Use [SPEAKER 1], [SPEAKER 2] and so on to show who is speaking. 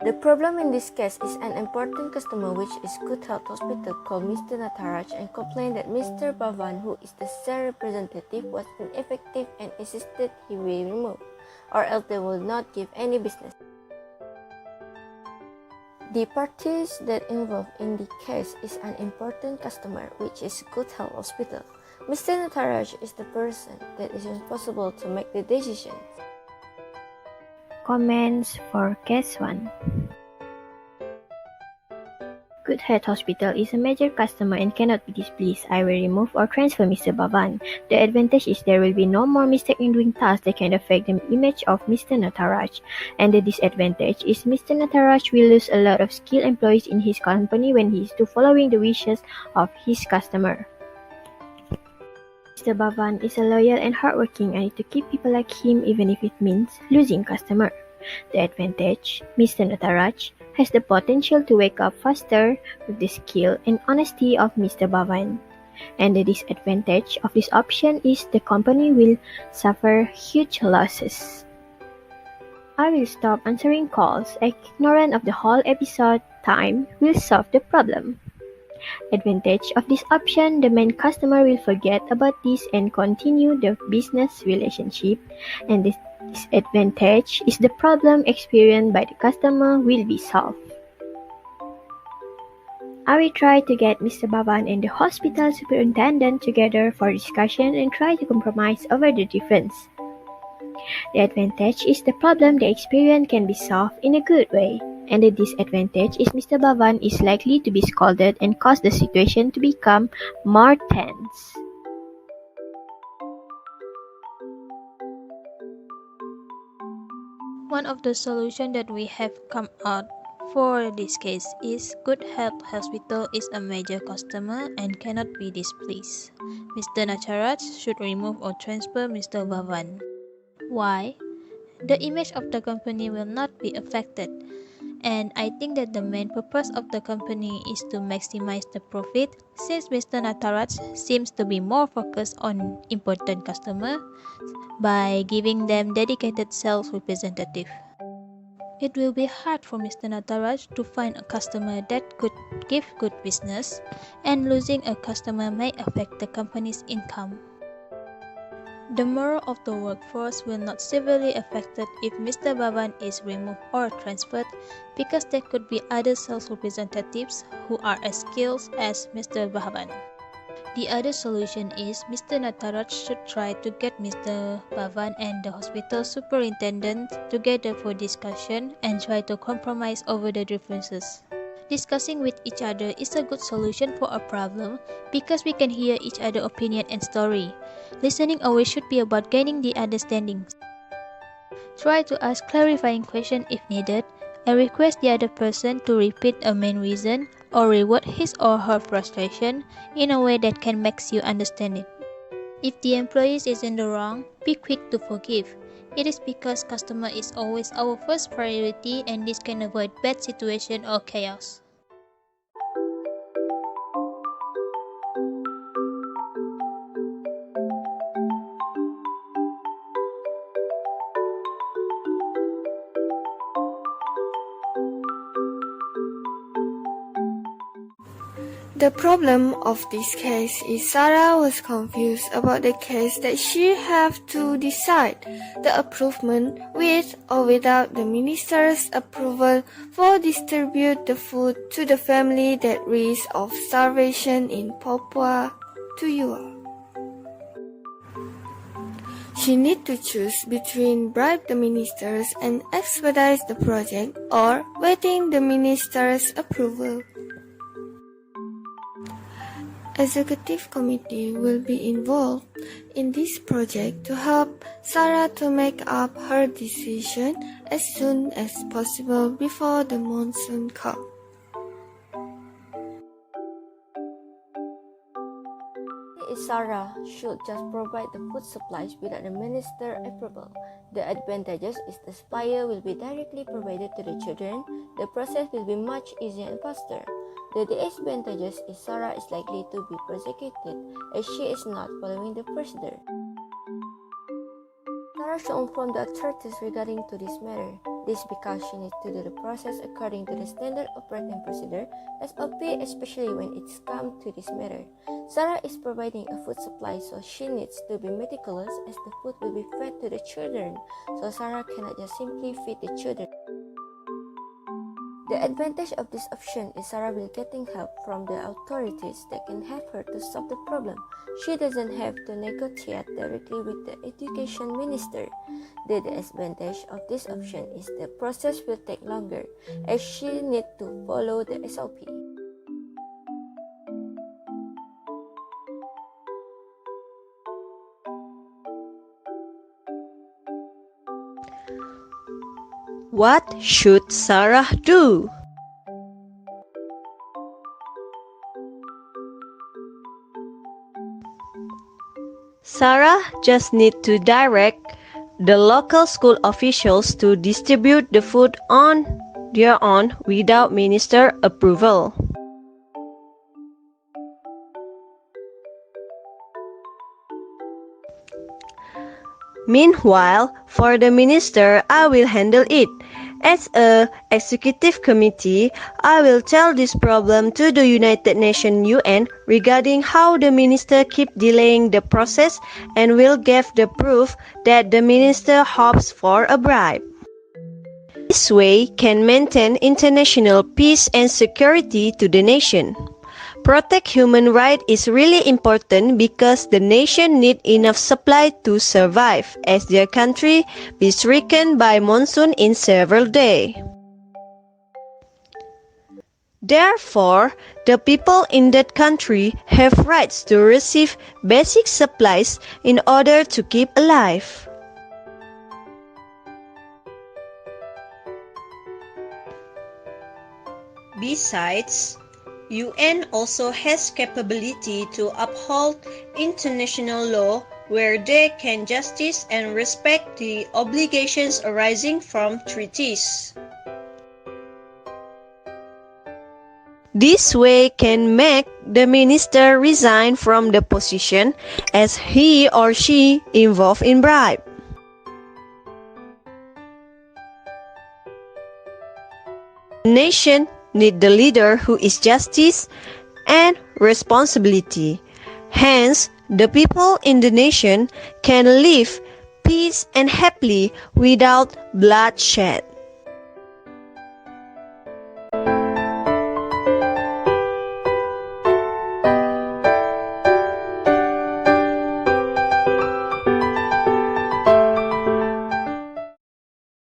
[SPEAKER 1] The problem in this case is an important customer, which is Good Health Hospital, called Mr. Nataraj and complained that Mr. Bhavan, who is the sales representative, was ineffective and insisted he be removed, or else they will not give any business. The parties that involved in the case is an important customer, which is Good Health Hospital. Mr. Nataraj is the person that is responsible to make the decisions.
[SPEAKER 2] Comments for Case 1. Good Health Hospital is a major customer and cannot be displeased. I will remove or transfer Mr. Bhavan. The advantage is there will be no more mistake in doing tasks that can affect the image of Mr. Nataraj. And the disadvantage is Mr. Nataraj will lose a lot of skilled employees in his company when he is to following the wishes of his customer. Mr. Bhavan is a loyal and hardworking. I need to keep people like him even if it means losing customer. The advantage, Mr. Nataraj has the potential to wake up faster with the skill and honesty of Mr. Bhavan. And the disadvantage of this option is the company will suffer huge losses. I will stop answering calls. Ignorant of the whole episode, time will solve the problem. Advantage of this option, the main customer will forget about this and continue the business relationship, and the disadvantage is the problem experienced by the customer will be solved. I will try to get Mr. Bhavan and the hospital superintendent together for discussion and try to compromise over the difference. The advantage is the problem they experience can be solved in a good way. And the disadvantage is Mr. Bhavan is likely to be scolded and cause the situation to become more tense.
[SPEAKER 3] One of the solutions that we have come out for this case is Good Health Hospital is a major customer and cannot be displeased. Mr. Nataraj should remove or transfer Mr. Bhavan. Why? The image of the company will not be affected. And I think that the main purpose of the company is to maximize the profit, since Mr. Nataraj seems to be more focused on important customers by giving them dedicated sales representative. It will be hard for Mr. Nataraj to find a customer that could give good business, and losing a customer may affect the company's income. The moral of the workforce will not severely affected if Mr. Bhavan is removed or transferred, because there could be other sales representatives who are as skilled as Mr. Bhavan. The other solution is Mr. Nataraj should try to get Mr. Bhavan and the hospital superintendent together for discussion and try to compromise over the differences. Discussing with each other is a good solution for a problem because we can hear each other's opinion and story. Listening always should be about gaining the understanding. Try to ask clarifying questions if needed, and request the other person to repeat a main reason or reword his or her frustration in a way that can make you understand it. If the employee is in the wrong, be quick to forgive. It is because customer is always our first priority, and this can avoid bad situation or chaos.
[SPEAKER 1] The problem of this case is Sarah was confused about the case that she have to decide the approvement with or without the minister's approval for distribute the food to the family at risk of starvation in Papua New Guinea. She need to choose between bribe the ministers and expedite the project or waiting the minister's approval. Executive committee will be involved in this project to help Sarah to make up her decision as soon as possible before the monsoon comes. Sarah should just provide the food supplies without the minister approval. The advantages is the supplier will be directly provided to the children. The process will be much easier and faster. The disadvantages is Sarah is likely to be prosecuted as she is not following the procedure. Sarah should inform the authorities regarding to this matter. This because she needs to do the process according to the standard operating procedure (SOP), especially when it's come to this matter. Sarah is providing a food supply, so she needs to be meticulous as the food will be fed to the children, so Sarah cannot just simply feed the children. The advantage of this option is Sarah will getting help from the authorities that can help her to solve the problem. She doesn't have to negotiate directly with the education minister. The disadvantage of this option is the process will take longer as she needs to follow the SOP.
[SPEAKER 4] What should Sarah do? Sarah just needs to direct the local school officials to distribute the food on their own without minister approval. Meanwhile, for the minister, I will handle it. As a executive committee, I will tell this problem to the United Nations UN regarding how the minister keep delaying the process and will give the proof that the minister hopes for a bribe. This way can maintain international peace and security to the nation. Protect human rights is really important because the nation need enough supply to survive as their country be stricken by monsoon in several days. Therefore, the people in that country have rights to receive basic supplies in order to keep alive. Besides, UN also has capability to uphold international law where they can justice and respect the obligations arising from treaties. This way can make the minister resign from the position as he or she involved in bribe. The nation need the leader who is justice and responsibility. Hence, the people in the nation can live peace and happily without bloodshed.